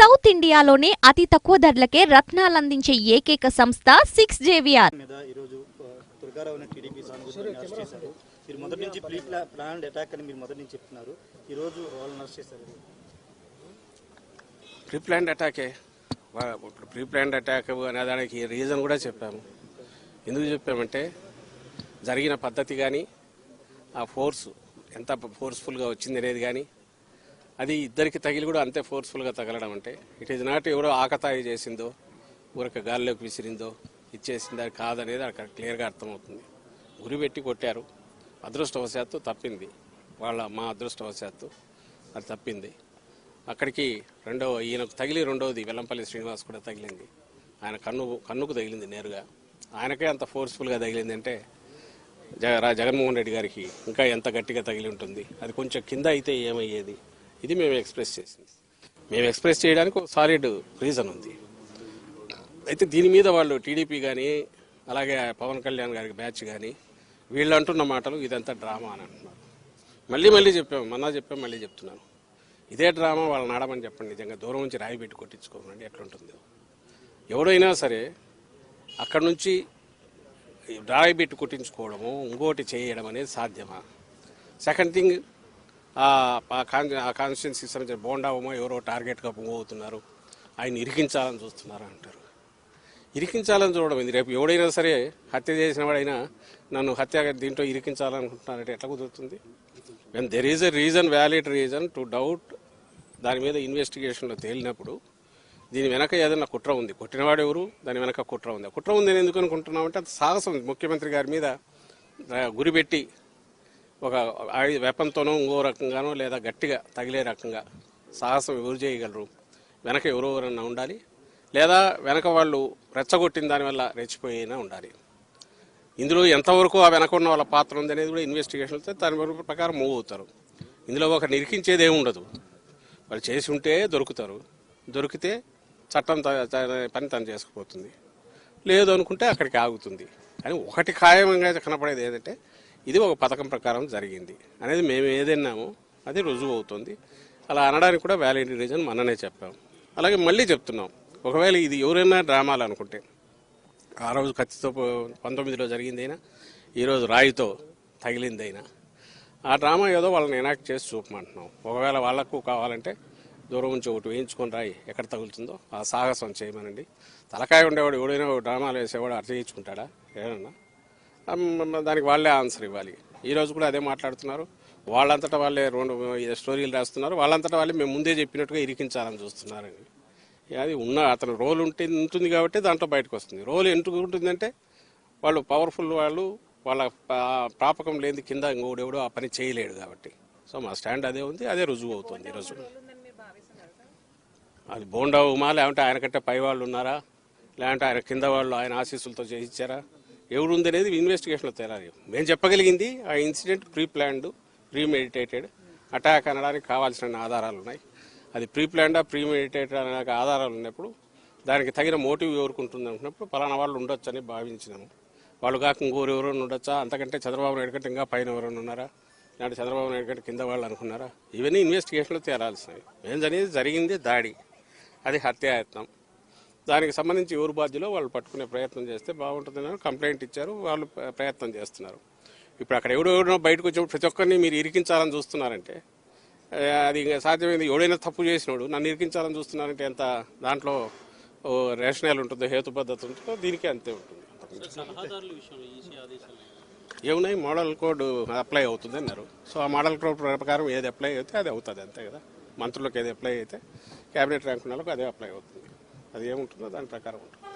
South ఇండియాలోనే అతి తక్కువ ధరలకే రత్నాలందించే ఏకైక సంస్థ 6JVR. ప్రీ ప్లాన్డ్ అటాకే. ప్రీ ప్లాన్డ్ అటాక్ అనే దానికి రీజన్ కూడా చెప్పాము. ఎందుకు చెప్పామంటే జరిగిన పద్ధతి కానీ ఆ ఫోర్స్ ఎంత ఫోర్స్ఫుల్గా వచ్చింది అనేది కానీ అది ఇద్దరికి తగిలి కూడా అంతే ఫోర్స్ఫుల్గా తగలడం అంటే ఇట్ ఈజ్ నాట్ ఎవరో ఆకతాయి చేసిందో ఊరక గాల్లోకి విసిరిందో ఇచ్చేసిందో కాదనేది అక్కడ క్లియర్గా అర్థమవుతుంది. గురి పెట్టి కొట్టారు. అదృష్టవశాత్తు తప్పింది. మా అదృష్టవశాత్తు అది తప్పింది. అక్కడికి ఈయనకు తగిలి రెండవది వెల్లంపల్లి శ్రీనివాస్ కూడా తగిలింది. ఆయన కన్నుకు తగిలింది నేరుగా. ఆయనకే అంత ఫోర్స్ఫుల్గా తగిలింది అంటే జగన్మోహన్ రెడ్డి గారికి ఇంకా ఎంత గట్టిగా తగిలి ఉంటుంది. అది కొంచెం కింద అయితే ఏమయ్యేది. ఇది మేము ఎక్స్ప్రెస్ చేసింది. మేము ఎక్స్ప్రెస్ చేయడానికి ఒక సాలిడ్ రీజన్ ఉంది. అయితే దీని మీద వాళ్ళు టీడీపీ కానీ అలాగే పవన్ కళ్యాణ్ గారికి బ్యాచ్ కానీ వీళ్ళు అంటున్న మాటలు ఇదంతా డ్రామా అని అంటున్నారు. మళ్ళీ చెప్పాము, మళ్ళీ చెప్తున్నాను. ఇదే డ్రామా వాళ్ళని ఆడమని చెప్పండి. నిజంగా దూరం నుంచి రాయి పెట్టి కొట్టించుకోమండి ఎట్లుంటుందో. ఎవడైనా సరే అక్కడ నుంచి రాయి పెట్టి కొట్టించుకోవడము ఇంకోటి చేయడం అనేది సాధ్యమా? సెకండ్ థింగ్ ఆ కాన్స్టిట్యున్సీకి సంబంధించిన బోండావమో ఎవరో టార్గెట్గా పోతున్నారు, ఆయన ఇరికించాలని చూస్తున్నారు అంటారు. ఇరికించాలని చూడడం ఇది. రేపు ఎవడైనా సరే హత్య చేసిన వాడైనా నన్ను దీంట్లో ఇరికించాలనుకుంటున్నారంటే ఎట్లా కుదురుతుంది? When there is a reason, valid reason to doubt, దాని మీద ఇన్వెస్టిగేషన్లో తేలినప్పుడు దీని వెనక ఏదైనా కుట్ర ఉంది, కొట్టినవాడు ఎవరు, దాని వెనక కుట్ర ఉంది. ఆ కుట్ర ఉంది అని ఎందుకు అనుకుంటున్నామంటే అది సాహసం. ముఖ్యమంత్రి గారి మీద గురిపెట్టి ఒక వెపన్తోనో ఇంకో రకంగానో లేదా గట్టిగా తగిలే రకంగా సాహసం ఎవరు చేయగలరు? వెనక ఎవరెవరన్నా ఉండాలి, లేదా వెనక వాళ్ళు రెచ్చగొట్టిన దానివల్ల రెచ్చిపోయినా ఉండాలి. ఇందులో ఎంతవరకు ఆ వెనక ఉన్న వాళ్ళ పాత్ర ఉంది అనేది కూడా ఇన్వెస్టిగేషన్తో దాని ప్రకారం మూవ్ అవుతారు. ఇందులో ఒక నిరికించేది ఏముండదు. వాళ్ళు చేసి ఉంటే దొరుకుతారు, దొరికితే చట్టం పని తను చేసుకుపోతుంది, లేదు అనుకుంటే అక్కడికి ఆగుతుంది. అని ఒకటి ఖాయంగా కనపడేది ఏంటంటే ఇది ఒక పథకం ప్రకారం జరిగింది అనేది మేము ఏదన్నామో అది రుజువు అవుతుంది. అలా అనడానికి కూడా వ్యాలిడ్ రీజన్ మననే చెప్పాం. అలాగే మళ్ళీ చెప్తున్నాం, ఒకవేళ ఇది ఎవరైనా డ్రామాలు అనుకుంటే ఆ రోజు కత్తితో 19లో జరిగిందైనా ఈరోజు రాయితో తగిలిందైనా ఆ డ్రామా ఏదో వాళ్ళని ఎనాక్ట్ చేసి చూపమంటున్నాం. ఒకవేళ వాళ్లకు కావాలంటే దూరం నుంచి ఒకటి వేయించుకొని రాయి ఎక్కడ తగులుతుందో ఆ సాహసం చేయమనండి. తలకాయ ఉండేవాడు ఎవడైనా డ్రామాలు వేసేవాడు అర్థం చేయించుకుంటాడా? ఏమన్నా దానికి వాళ్ళే ఆన్సర్ ఇవ్వాలి. ఈరోజు కూడా అదే మాట్లాడుతున్నారు. వాళ్ళంతటా వాళ్ళే 2 స్టోరీలు రాస్తున్నారు. వాళ్ళంతటా వాళ్ళే మేము ముందే చెప్పినట్టుగా ఇరికించాలని చూస్తున్నారని. అది అతను రోల్ ఉంటుంది కాబట్టి దాంట్లో బయటకు వస్తుంది. రోల్ ఎందుకు ఉంటుందంటే వాళ్ళు పవర్ఫుల్, వాళ్ళ ప్రాపకం లేని కింద ఇంకోడెవడో ఆ పని చేయలేడు కాబట్టి. సో మా స్టాండ్ అదే ఉంది, అదే రుజువు అవుతుంది ఈరోజు. అది బోండా ఉమా, లేకుంటే ఆయన కంటే పై వాళ్ళు ఉన్నారా, లేకుంటే ఆయన కింద వాళ్ళు ఆయన ఆశీస్సులతో చేయించారా, ఎవరు ఉంది అనేది ఇన్వెస్టిగేషన్లో తేలాలి. మేము చెప్పగలిగింది ఆ incident pre planned, pre meditated attack అనడానికి కావాల్సిన ఆధారాలు ఉన్నాయి. అది ప్రీ ప్లాన్డా ప్రీ మెడిటేటెడ్ అనే ఆధారాలు ఉన్నప్పుడు దానికి తగిన మోటివ్ ఎవరుకుంటుంది అనుకున్నప్పుడు పలానా వాళ్ళు ఉండొచ్చు అని భావించినాము. వాళ్ళు కాక ఇంకోరు ఎవరైనా ఉండొచ్చా, అంతకంటే చంద్రబాబు నాయుడు కంటే ఇంకా పైన ఎవరైనా ఉన్నారా, లేదంటే చంద్రబాబు నాయుడు కంటే కింద వాళ్ళు అనుకున్నారా, ఇవన్నీ ఇన్వెస్టిగేషన్లో తేలాల్సినవి. మేము జరిగింది దాడి, అది హత్యాయత్నం. దానికి సంబంధించి ఎవరు బాధ్యులో వాళ్ళు పట్టుకునే ప్రయత్నం చేస్తే బాగుంటుందని కంప్లైంట్ ఇచ్చారు. వాళ్ళు ప్రయత్నం చేస్తున్నారు. ఇప్పుడు అక్కడ ఎవడెవడో బయటకు వచ్చినప్పుడు ప్రతి ఒక్కరిని మీరు ఇరికించాలని చూస్తున్నారంటే అది సాధ్యమైంది. ఎవడైనా తప్పు చేసినోడు నన్ను ఇరికించాలని చూస్తున్నారంటే ఎంత దాంట్లో రేషనల్ ఉంటుందో, హేతుబద్ధత ఉంటుందో, దీనికి అంతే ఉంటుంది. ఏమున్నాయి, మోడల్ కోడ్ అప్లై అవుతుంది అన్నారు. సో ఆ మోడల్ కోడ్ ప్రకారం ఏది అప్లై అయితే అది అవుతుంది, అంతే కదా. మంత్రులకు ఏది అప్లై అయితే క్యాబినెట్ ర్యాంక్ ఉన్న వాళ్ళకి అదే అప్లై అవుతుంది. అది ఏముంటుందో దాని ప్రకారం ఉంటుంది.